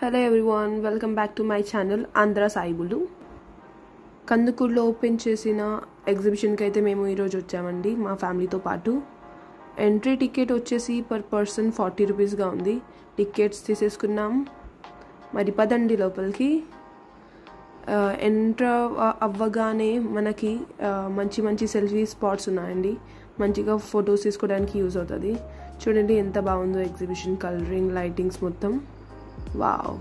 Hello everyone, welcome back to my channel Andhra Saibulu. కందుకూరులో open చేసిన ఎగ్జిబిషన్కి అయితే మేము ఈరోజు వచ్చామండి మా ఫ్యామిలీతో పాటు. ఎంట్రీ టికెట్ వచ్చేసి పర్ పర్సన్ 40 రూపీస్గా ఉంది. టికెట్స్ తీసేసుకున్నాం. మరి పదండి లోపలికి. ఎంటర్ అవ్వగానే మనకి మంచి మంచి సెల్ఫీ స్పాట్స్ ఉన్నాయండి. మంచిగా ఫొటోస్ తీసుకోవడానికి యూజ్ అవుతుంది. చూడండి ఎంత బాగుందో ఎగ్జిబిషన్, కలరింగ్, లైటింగ్స్ మొత్తం. వావ్.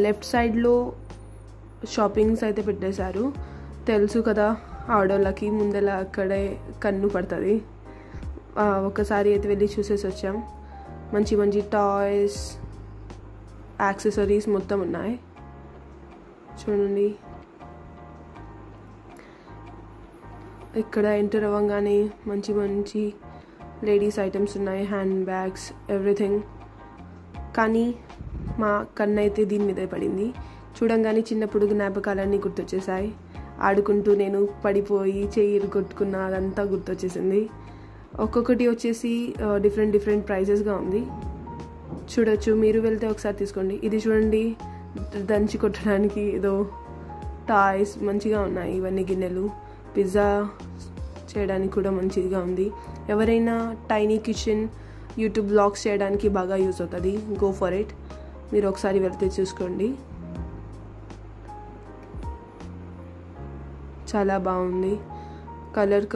లెఫ్ట్ సైడ్లో షాపింగ్స్ అయితే పెట్టేశారు. తెలుసు కదా ఆడోళ్ళకి ముందర అక్కడే కన్ను పడుతుంది. ఒకసారి అయితే వెళ్ళి చూసేసి వచ్చాం. మంచి మంచి టాయ్స్, యాక్సెసరీస్ మొత్తం ఉన్నాయి. చూడండి ఇక్కడ ఎంటర్ అవ్వగానే మంచి మంచి లేడీస్ ఐటమ్స్ ఉన్నాయి, హ్యాండ్ బ్యాగ్స్, ఎవ్రీథింగ్. కానీ మా కన్ను అయితే దీని మీద పడింది. చూడంగానే చిన్నప్పుడు జ్ఞాపకాలన్నీ గుర్తొచ్చేసాయి. ఆడుకుంటూ నేను పడిపోయి చెయ్యి కొట్టుకున్న అదంతా గుర్తొచ్చేసింది. ఒక్కొక్కటి వచ్చేసి డిఫరెంట్ ప్రైజెస్గా ఉంది. చూడొచ్చు, మీరు వెళ్తే ఒకసారి తీసుకోండి. ఇది చూడండి, దంచి కొట్టడానికి ఏదో టాయ్స్ మంచిగా ఉన్నాయి. ఇవన్నీ గిన్నెలు, పిజ్జా చేయడానికి కూడా మంచిగా ఉంది. ఎవరైనా టైనీ కిచెన్ యూట్యూబ్ బ్లాగ్స్ చేయడానికి బాగా యూజ్ అవుతుంది. Go for it. మీరు ఒకసారి వెళ్తే చూసుకోండి. చాలా బాగుంది. కలర్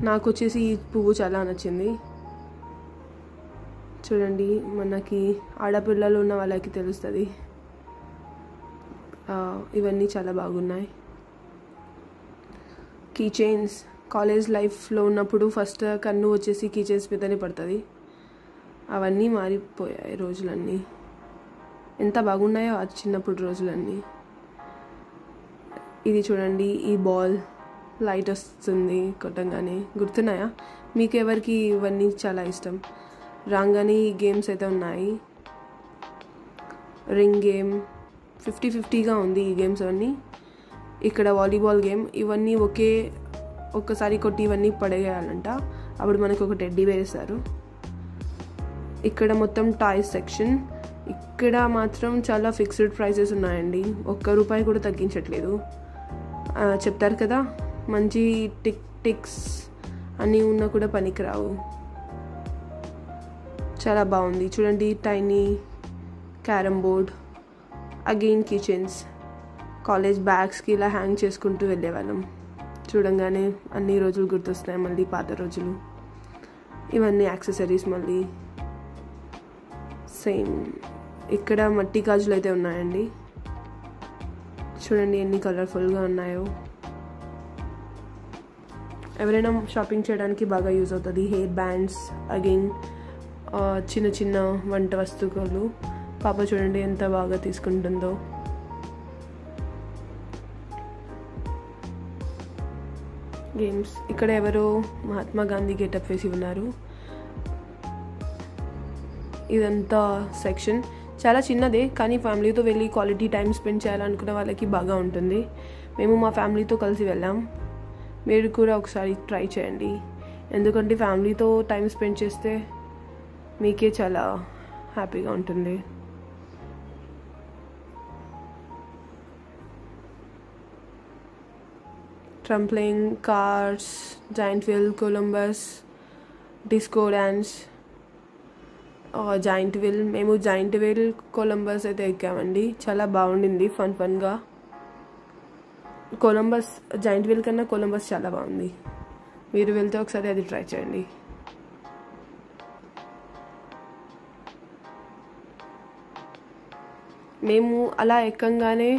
నాకు వచ్చేసి ఈ పువ్వు చాలా నచ్చింది. చూడండి, మనకి ఆడపిల్లలు ఉన్న వాళ్ళకి తెలుస్తుంది. ఇవన్నీ చాలా బాగున్నాయి. కీ చైన్స్, కాలేజ్ లైఫ్లో ఉన్నప్పుడు ఫస్ట్ కన్ను వచ్చేసి కీ చైన్స్ మీదనే పడుతుంది. అవన్నీ మారిపోయాయి రోజులన్నీ. ఎంత బాగున్నాయో ఆ చిన్నప్పుడు రోజులన్నీ. ఇది చూడండి, ఈ బాల్ లైట్ వస్తుంది కొట్టంగానే. గుర్తున్నాయా మీకు? ఎవరికి ఇవన్నీ చాలా ఇష్టం? రాగానే ఈ గేమ్స్ అయితే ఉన్నాయి. రింగ్ గేమ్ 50-50గా ఉంది ఈ గేమ్స్ అన్నీ. ఇక్కడ వాలీబాల్ గేమ్. ఇవన్నీ ఒక్కసారి కొట్టి ఇవన్నీ పడేయాలంట. అప్పుడు మనకు ఒక టెడ్డీ వేస్తారు. ఇక్కడ మొత్తం టాయ్స్ సెక్షన్. ఇక్కడ మాత్రం చాలా ఫిక్స్డ్ ప్రైసెస్ ఉన్నాయండి. ₹1 కూడా తగ్గించట్లేదు. చెప్తారు కదా, మంచి టిక్స్ అన్నీ ఉన్నా కూడా పనికిరావు. చాలా బాగుంది. చూడండి, tiny carrom board, again kitchens. College బ్యాగ్స్కి ఇలా హ్యాంగ్ చేసుకుంటూ వెళ్ళేవాళ్ళం. చూడంగానే అన్ని రోజులు గుర్తొస్తున్నాయి, మళ్ళీ పాత రోజులు. ఇవన్నీ యాక్సెసరీస్ మళ్ళీ సేమ్. ఇక్కడ మట్టి గాజులు అయితే ఉన్నాయండి. చూడండి ఎన్ని కలర్ఫుల్గా ఉన్నాయో. ఎవరైనా షాపింగ్ చేయడానికి బాగా యూజ్ అవుతుంది. హెయిర్ బ్యాండ్స్, అగైన్ చిన్న చిన్న వంట వస్తువులు. పాప చూడండి ఎంత బాగా తీసుకుంటుందో. గేమ్స్. ఇక్కడ ఎవరో మహాత్మా గాంధీ గెటప్ వేసి ఉన్నారు. ఇదంతా సెక్షన్ చాలా చిన్నదే, కానీ ఫ్యామిలీతో వెళ్ళి క్వాలిటీ టైం స్పెండ్ చేయాలనుకున్న వాళ్ళకి బాగా ఉంటుంది. మేము మా ఫ్యామిలీతో కలిసి వెళ్ళాం. మీరు కూడా ఒకసారి ట్రై చేయండి. ఎందుకంటే ఫ్యామిలీతో టైం స్పెండ్ చేస్తే మీకే చాలా హ్యాపీగా ఉంటుంది. Trampoline, cars, giant wheel, Columbus, disco dance, giant wheel. మేము జాయింట్ వీల్, కొలంబస్ అయితే ఎక్కామండి. చాలా బాగుండింది, ఫన్గా. కొలంబస్ జాయింట్ వీల్ కన్నా కొలంబస్ చాలా బాగుంది. మీరు వెళ్తే ఒకసారి అది ట్రై చేయండి. మేము అలా ఎక్కంగానే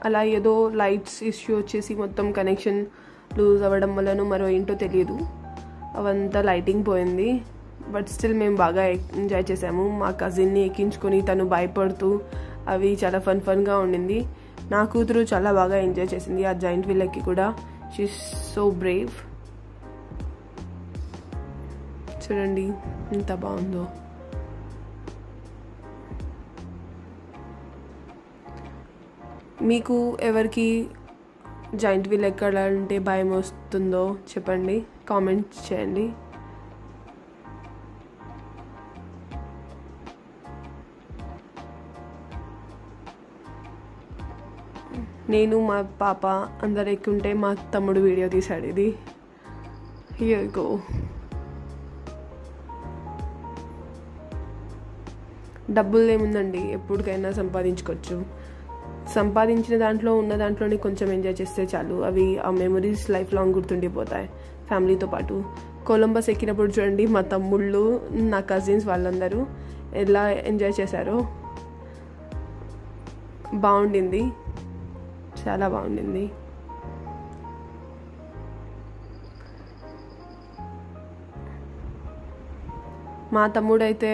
అలా ఏదో లైట్స్ ఇష్యూ వచ్చేసి మొత్తం కనెక్షన్ లూజ్ అవ్వడం వల్లనో మరో ఏంటో తెలియదు, అవంతా లైటింగ్ పోయింది. బట్ స్టిల్ మేము బాగా ఎంజాయ్ చేసాము. మా కజిన్ని ఎక్కించుకొని తను భయపడుతూ అవి చాలా ఫన్గా ఉండింది. నా కూతురు చాలా బాగా ఎంజాయ్ చేసింది ఆ జాయింట్ వీల్ ఎక్కి కూడా. She is so Brave. చూడండి ఎంత బాగుందో. మీకు ఎవరికి జాయింట్ వీల్ ఎక్కాలంటే భయం వస్తుందో చెప్పండి, కామెంట్ చేయండి. నేను మా పాప అందరు ఎక్కుంటే మా తమ్ముడు వీడియో తీశాడు. ఇది హియర్ గో. డబ్బులు ఏముందండి, ఎప్పటికైనా సంపాదించుకోవచ్చు. సంపాదించిన దాంట్లో ఉన్న దాంట్లోనే కొంచెం ఎంజాయ్ చేస్తే చాలు. అవి ఆ మెమరీస్ లైఫ్ లాంగ్ గుర్తుండిపోతాయి ఫ్యామిలీతో పాటు. కొలంబస్ ఎక్కినప్పుడు చూడండి మా తమ్ముళ్ళు, నా కజిన్స్ వాళ్ళందరూ ఎలా ఎంజాయ్ చేశారో. బాగుండింది, చాలా బాగుండింది. మా తమ్ముడు అయితే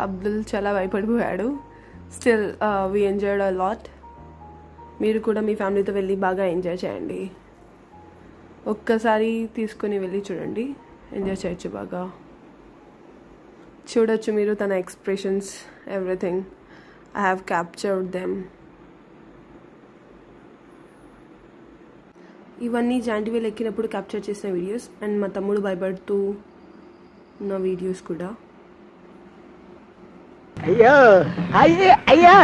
అబ్దుల్ చాలా భయపడిపోయాడు. Still we enjoyed a lot. మీరు కూడా మీ ఫ్యామిలీతో వెళ్ళి బాగా ఎంజాయ్ చేయండి. ఒక్కసారి తీసుకొని వెళ్ళి చూడండి, ఎంజాయ్ చేయొచ్చు బాగా. చూడొచ్చు మీరు తన expressions, everything. I have captured them. ఇవన్నీ జాయింట్వీల్ ఎక్కినప్పుడు క్యాప్చర్ చేసిన వీడియోస్ అండ్ మా తమ్ముడు భయపడుతూ ఉన్న వీడియోస్ కూడా. అయ్యో అయ్యో అయ్యో